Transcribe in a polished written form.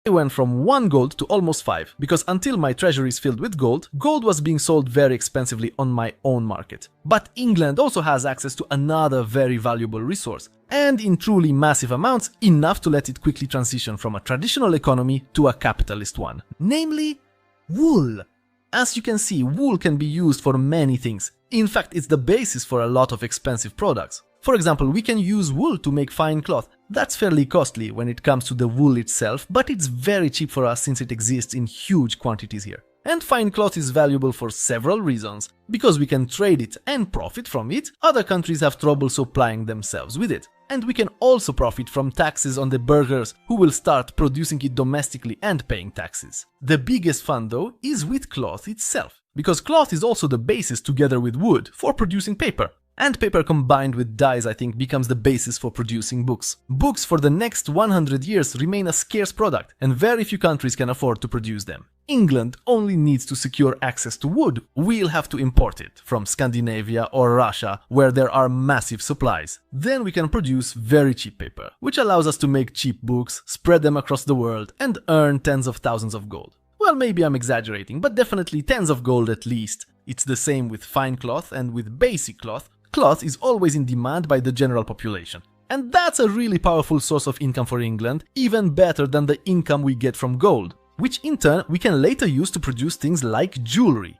I went from 1 gold to almost 5, because until my treasury is filled with gold, gold was being sold very expensively on my own market. But England also has access to another very valuable resource, and in truly massive amounts, enough to let it quickly transition from a traditional economy to a capitalist one. Namely, wool. As you can see, wool can be used for many things. In fact, it's the basis for a lot of expensive products. For example, we can use wool to make fine cloth. That's fairly costly when it comes to the wool itself, but it's very cheap for us since it exists in huge quantities here. And fine cloth is valuable for several reasons. Because we can trade it and profit from it, other countries have trouble supplying themselves with it. And we can also profit from taxes on the burghers who will start producing it domestically and paying taxes. The biggest fun though is with cloth itself, because cloth is also the basis together with wood for producing paper. And paper combined with dyes, I think, becomes the basis for producing books. Books for the next 100 years remain a scarce product, and very few countries can afford to produce them. England only needs to secure access to wood. We'll have to import it from Scandinavia or Russia, where there are massive supplies. Then we can produce very cheap paper, which allows us to make cheap books, spread them across the world, and earn tens of thousands of gold. Well, maybe I'm exaggerating, but definitely tens of gold at least. It's the same with fine cloth and with basic cloth. Cloth is always in demand by the general population. And that's a really powerful source of income for England, even better than the income we get from gold, which in turn we can later use to produce things like jewelry.